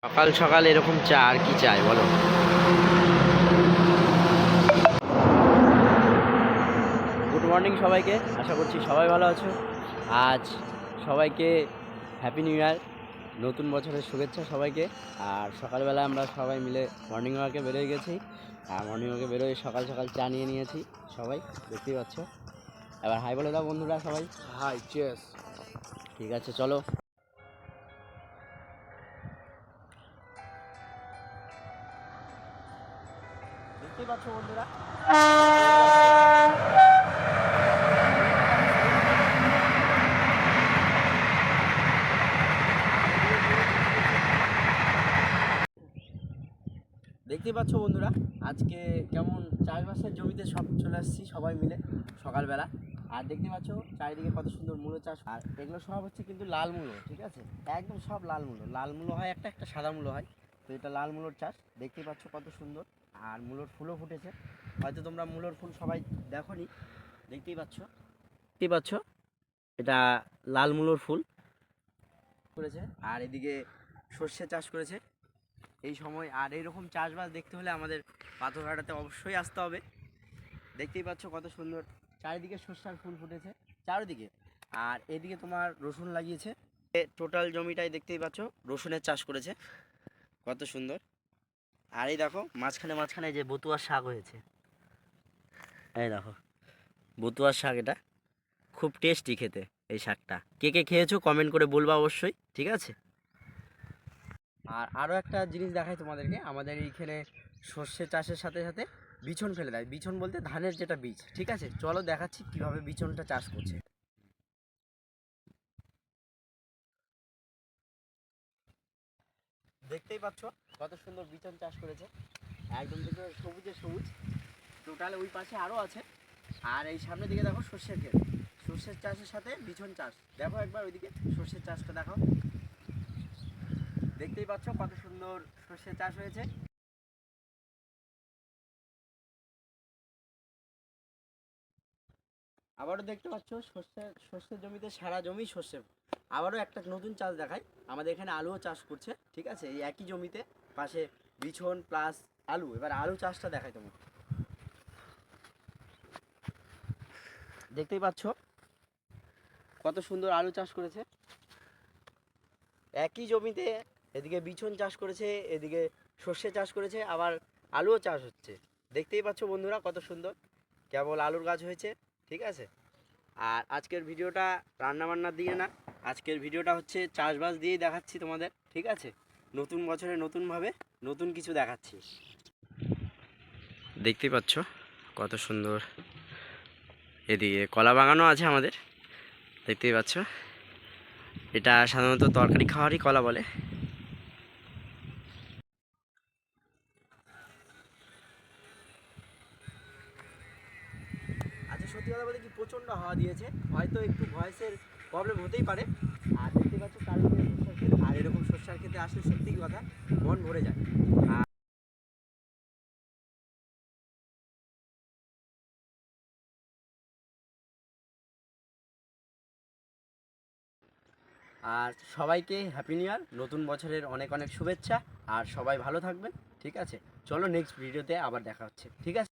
সকাল সকাল এরকম চা আর কি চাই বলো। গুড মর্নিং সবাইকে, আশা করছি সবাই ভালো আছো। আজ সবাইকে হ্যাপি নিউ ইয়ার, নতুন বছরের শুভেচ্ছা সবাইকে। আর সকালবেলা আমরা সবাই মিলে মর্নিং ওয়াকে বেরোয় গেছি। আর মর্নিং ওয়াকে বেরোয় সকাল সকাল চা নিয়ে নিয়েছি সবাই, দেখতেই পাচ্ছ। এবার হাই বলে দাও বন্ধুরা সবাই। Hi, cheers. ঠিক আছে, চলো। দেখতেই পাচ্ছ বন্ধুরা, দেখতেই পাচ্ছ বন্ধুরা, আজকে কেমন চাষবাসের জমিতে সব চলে আসছি সবাই মিলে সকালবেলা। আর দেখতে পাচ্ছ চারিদিকে কত সুন্দর মূলো চাষ। আর এগুলো সব হচ্ছে কিন্তু লাল মূলো, ঠিক আছে, একদম সব লাল মূলো। লাল মূলো হয় একটা, একটা সাদা মূলো হয়। তো এটা লাল মূলোর চাষ, দেখতেই পাচ্ছ কত সুন্দর। আর মূলোর ফুলও ফুটেছে, হয়তো তোমরা মূলোর ফুল সবাই দেখোনি, দেখতেই পাচ্ছ। দেখতেই পাচ্ছ এটা লাল মূলোর ফুল করেছে। আর এদিকে সর্ষে চাষ করেছে এই সময়। আর এইরকম চাষবাস দেখতে হলে আমাদের পাথরঘাটাতে অবশ্যই আসতে হবে। দেখতেই পাচ্ছ কত সুন্দর চারিদিকে সর্ষার ফুল ফুটেছে চারিদিকে। আর এদিকে তোমার রসুন লাগিয়েছে, টোটাল জমিটাই দেখতেই পাচ্ছ রসুনের চাষ করেছে, কত সুন্দর। আর এই দেখো মাঝখানে মাঝখানে যে বতুয়ার শাক হয়েছে, এই দেখো বতুয়ার শাক, এটা খুব টেস্টি খেতে। এই শাকটা কে কে খেয়েছো কমেন্ট করে বলবা অবশ্যই, ঠিক আছে। আর আরও একটা জিনিস দেখাই তোমাদেরকে, আমাদের এইখানে সর্ষে চাষের সাথে সাথে বিছন ফেলে দেয়। বিছন বলতে ধানের যেটা বীজ, ঠিক আছে, চলো দেখাচ্ছি কিভাবে বিছনটা চাষ করছে। দেখতেই পাচ্ছ কত সুন্দর বিছন চাষ করেছে, একদম দেখো সবুজে সবুজ। টোটাল ওই পাশে আরও আছে। আর এই সামনের দিকে দেখো সর্ষের ক্ষেত, সর্ষের চাষের সাথে বিছন চাষ। দেখো একবার ওইদিকে সর্ষের চাষটা দেখো, দেখতেই পাচ্ছ কত সুন্দর সর্ষের চাষ হয়েছে। আবারও দেখতে পাচ্ছ সর্ষের জমিতে সারা জমি সর্ষে। আবারও একটা নতুন চাষ দেখায়, আমাদের এখানে আলুও চাষ করছে, ঠিক আছে, এই একই জমিতে পাশে বিছন প্লাস আলু। এবার আলু চাষটা দেখায় তোমাকে, দেখতেই পাচ্ছ কত সুন্দর আলু চাষ করেছে একই জমিতে। এদিকে বিছন চাষ করেছে, এদিকে সর্ষে চাষ করেছে, আবার আলুও চাষ হচ্ছে। দেখতেই পাচ্ছ বন্ধুরা কত সুন্দর, কেবল আলুর গাছ হয়েছে, ঠিক আছে। আর আজকের ভিডিওটা রান্নাবান্নার দিয়ে না, আজকের ভিডিওটা হচ্ছে চাষবাস দিয়েই দেখাচ্ছি তোমাদের, ঠিক আছে। নতুন বছরে নতুনভাবে নতুন কিছু দেখাচ্ছি। দেখতেই পাচ্ছ কত সুন্দর, এদিকে কলা বাগানও আছে আমাদের, দেখতেই পাচ্ছ। এটা সাধারণত তরকারি খাওয়ারই কলা বলে। আচ্ছা, সত্যি কথা বলতে কি প্রচণ্ড হাওয়া দিয়েছে, হয়তো একটু ভয়েসের প্রবলেম হতেই পারে। আর দেখতে পাচ্ছ চারিদিকে সর্ষার ক্ষেত, আর এরকম সর্ষার ক্ষেতে আসলে সত্যি কথা মন ভরে যায়। আর সবাইকে হ্যাপি নিউ ইয়ার, নতুন বছরের অনেক অনেক শুভেচ্ছা। আর সবাই ভালো থাকবেন, ঠিক আছে। চলো নেক্সট ভিডিওতে আবার দেখা হচ্ছে, ঠিক আছে।